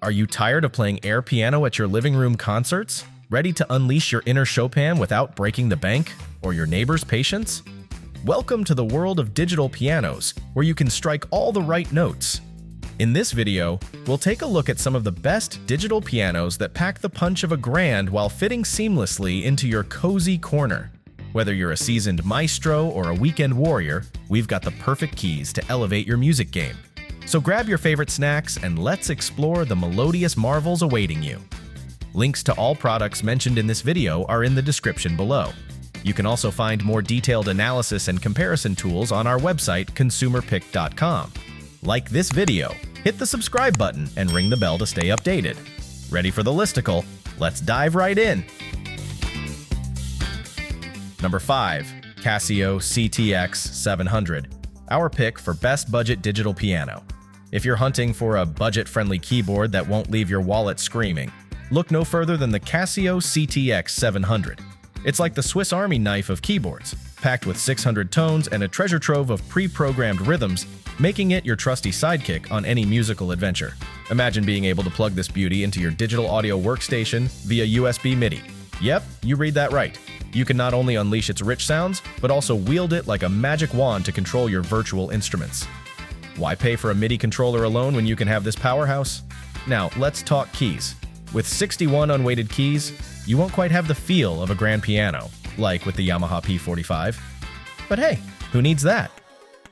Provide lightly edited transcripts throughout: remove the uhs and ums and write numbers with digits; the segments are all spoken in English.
Are you tired of playing air piano at your living room concerts? Ready to unleash your inner Chopin without breaking the bank or your neighbor's patience? Welcome to the world of digital pianos, where you can strike all the right notes. In this video, we'll take a look at some of the best digital pianos that pack the punch of a grand while fitting seamlessly into your cozy corner. Whether you're a seasoned maestro or a weekend warrior, we've got the perfect keys to elevate your music game. So grab your favorite snacks and let's explore the melodious marvels awaiting you. Links to all products mentioned in this video are in the description below. You can also find more detailed analysis and comparison tools on our website, consumerpick.com. Like this video, hit the subscribe button, and ring the bell to stay updated. Ready for the listicle? Let's dive right in! Number 5. Casio CT-X700, our pick for best budget digital piano. If you're hunting for a budget-friendly keyboard that won't leave your wallet screaming, look no further than the Casio CT-X700. It's like the Swiss Army knife of keyboards, packed with 600 tones and a treasure trove of pre-programmed rhythms, making it your trusty sidekick on any musical adventure. Imagine being able to plug this beauty into your digital audio workstation via USB Midi. Yep, you read that right. You can not only unleash its rich sounds, but also wield it like a magic wand to control your virtual instruments. Why pay for a MIDI controller alone when you can have this powerhouse? Now, let's talk keys. With 61 unweighted keys, you won't quite have the feel of a grand piano, like with the Yamaha P515. But hey, who needs that?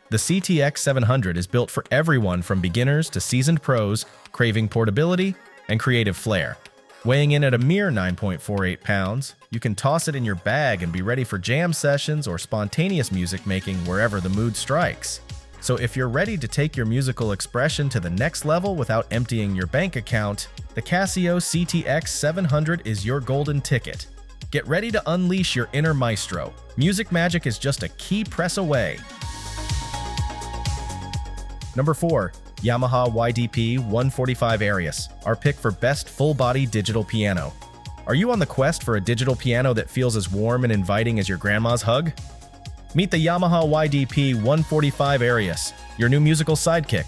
The CT-X700 is built for everyone from beginners to seasoned pros, craving portability and creative flair. Weighing in at a mere 9.48 pounds, you can toss it in your bag and be ready for jam sessions or spontaneous music making wherever the mood strikes. So if you're ready to take your musical expression to the next level without emptying your bank account, the Casio CT-X700 is your golden ticket. Get ready to unleash your inner maestro. Music magic is just a key press away. Number 4. Yamaha YDP145 Arius, our pick for best full-body digital piano. Are you on the quest for a digital piano that feels as warm and inviting as your grandma's hug? Meet the Yamaha YDP145 Arius, your new musical sidekick.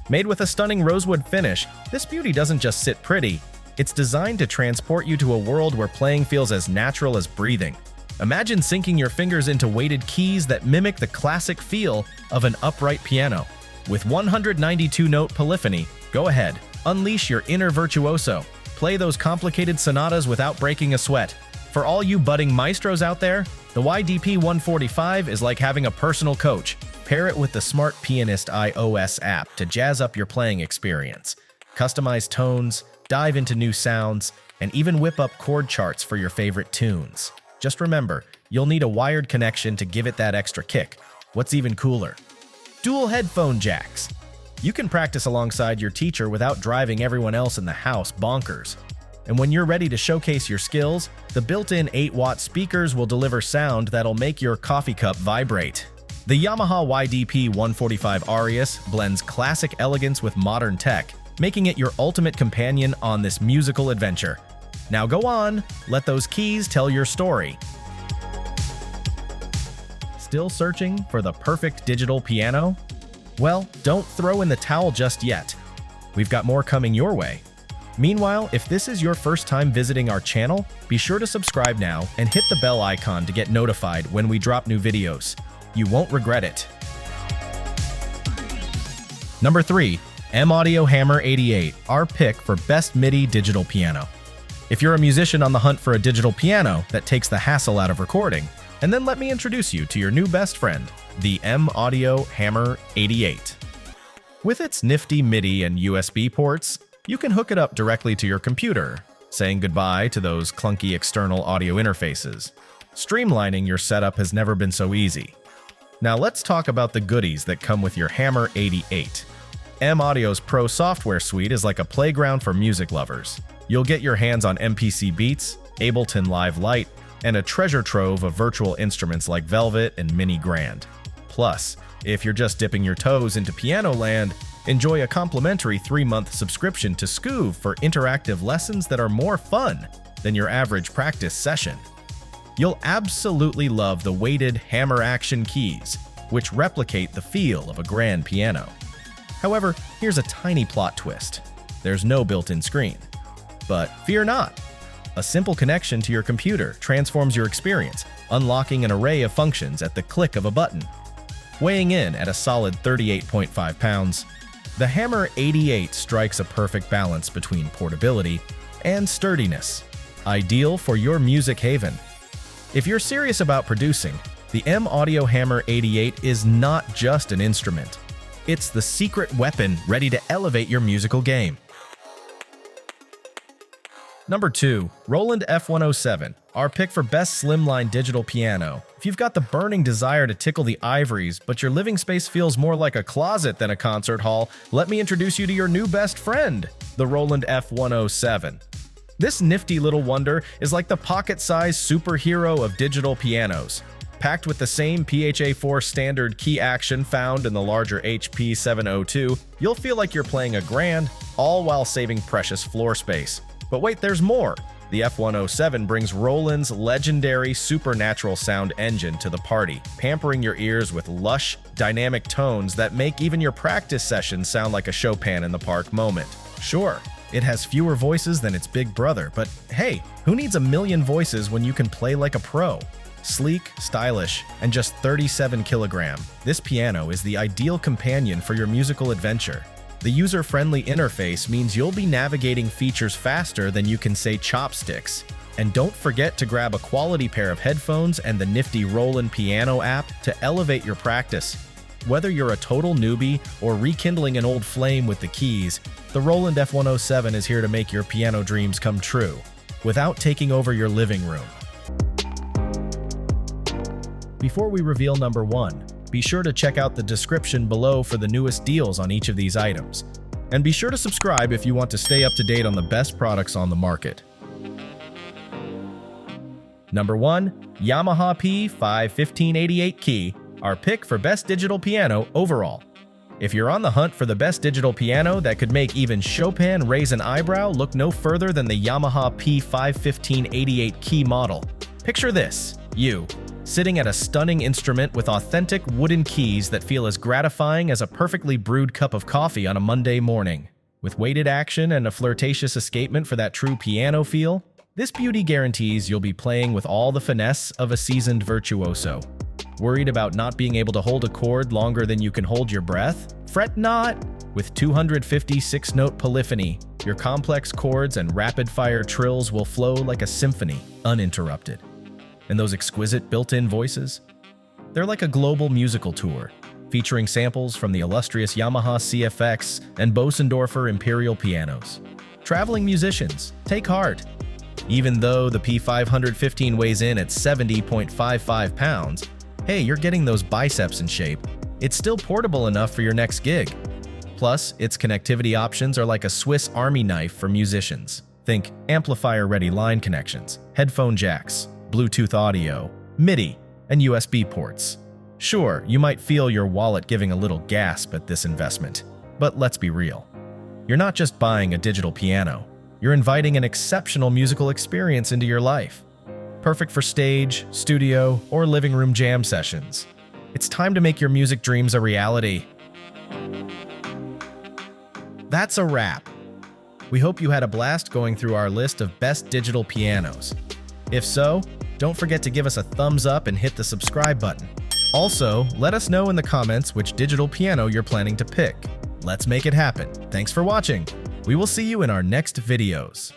Made with a stunning rosewood finish, this beauty doesn't just sit pretty, it's designed to transport you to a world where playing feels as natural as breathing. Imagine sinking your fingers into weighted keys that mimic the classic feel of an upright piano. With 192-note polyphony, go ahead, unleash your inner virtuoso. Play those complicated sonatas without breaking a sweat. For all you budding maestros out there, the YDP145 is like having a personal coach. Pair it with the Smart Pianist iOS app to jazz up your playing experience. Customize tones, dive into new sounds, and even whip up chord charts for your favorite tunes. Just remember, you'll need a wired connection to give it that extra kick. What's even cooler? Dual headphone jacks. You can practice alongside your teacher without driving everyone else in the house bonkers. And when you're ready to showcase your skills, the built-in 8-watt speakers will deliver sound that'll make your coffee cup vibrate. The Yamaha YDP145 Arius blends classic elegance with modern tech, making it your ultimate companion on this musical adventure. Now go on, let those keys tell your story. Still searching for the perfect digital piano? Well, don't throw in the towel just yet. We've got more coming your way. Meanwhile, if this is your first time visiting our channel, be sure to subscribe now and hit the bell icon to get notified when we drop new videos. You won't regret it. Number 3. M-Audio Hammer 88, our pick for best MIDI digital piano. If you're a musician on the hunt for a digital piano that takes the hassle out of recording, and then let me introduce you to your new best friend, the M-Audio Hammer 88. With its nifty MIDI and USB ports, you can hook it up directly to your computer, saying goodbye to those clunky external audio interfaces. Streamlining your setup has never been so easy. Now let's talk about the goodies that come with your Hammer 88. M-Audio's Pro software suite is like a playground for music lovers. You'll get your hands on MPC Beats, Ableton Live Lite, and a treasure trove of virtual instruments like Velvet and Mini Grand. Plus, if you're just dipping your toes into piano land, enjoy a complimentary 3-month subscription to Scoove for interactive lessons that are more fun than your average practice session. You'll absolutely love the weighted hammer action keys, which replicate the feel of a grand piano. However, here's a tiny plot twist. there's no built-in screen. But fear not. A simple connection to your computer transforms your experience, unlocking an array of functions at the click of a button. Weighing in at a solid 38.5 pounds, the Hammer 88 strikes a perfect balance between portability and sturdiness, ideal for your music haven. If you're serious about producing, the M Audio Hammer 88 is not just an instrument. It's the secret weapon ready to elevate your musical game. Number 2. Roland F107, our pick for best slimline digital piano. If you've got the burning desire to tickle the ivories, but your living space feels more like a closet than a concert hall, let me introduce you to your new best friend, the Roland F107. This nifty little wonder is like the pocket-sized superhero of digital pianos. Packed with the same PHA-4 standard key action found in the larger HP702, you'll feel like you're playing a grand, all while saving precious floor space. But wait, there's more! The F107 brings Roland's legendary supernatural sound engine to the party, pampering your ears with lush, dynamic tones that make even your practice sessions sound like a Chopin in the Park moment. Sure, it has fewer voices than its big brother, but hey, who needs a million voices when you can play like a pro? Sleek, stylish, and just 37 kilograms, this piano is the ideal companion for your musical adventure. The user-friendly interface means you'll be navigating features faster than you can say chopsticks. And don't forget to grab a quality pair of headphones and the nifty Roland Piano app to elevate your practice. Whether you're a total newbie or rekindling an old flame with the keys, the Roland F107 is here to make your piano dreams come true, without taking over your living room. Before we reveal number 1, be sure to check out the description below for the newest deals on each of these items. And be sure to subscribe if you want to stay up to date on the best products on the market. Number 1. Yamaha P515 key, our pick for best digital piano overall. If you're on the hunt for the best digital piano that could make even Chopin raise an eyebrow, look no further than the Yamaha P515 key model. Picture this, you, sitting at a stunning instrument with authentic wooden keys that feel as gratifying as a perfectly brewed cup of coffee on a Monday morning. With weighted action and a flirtatious escapement for that true piano feel, this beauty guarantees you'll be playing with all the finesse of a seasoned virtuoso. Worried about not being able to hold a chord longer than you can hold your breath? Fret not! With 256-note polyphony, your complex chords and rapid-fire trills will flow like a symphony, uninterrupted. And those exquisite built-in voices? They're like a global musical tour, featuring samples from the illustrious Yamaha CFX and Bosendorfer Imperial pianos. Traveling musicians, take heart! Even though the P515 weighs in at 70.55 pounds, hey, you're getting those biceps in shape. It's still portable enough for your next gig. Plus, its connectivity options are like a Swiss Army knife for musicians. Think amplifier-ready line connections, headphone jacks, Bluetooth audio, Midi, and USB ports. Sure, you might feel your wallet giving a little gasp at this investment, but let's be real. You're not just buying a digital piano, you're inviting an exceptional musical experience into your life. Perfect for stage, studio, or living room jam sessions. It's time to make your music dreams a reality. That's a wrap. We hope you had a blast going through our list of best digital pianos. If so, don't forget to give us a thumbs up and hit the subscribe button. Also, let us know in the comments which digital piano you're planning to pick. Let's make it happen. Thanks for watching. We will see you in our next videos.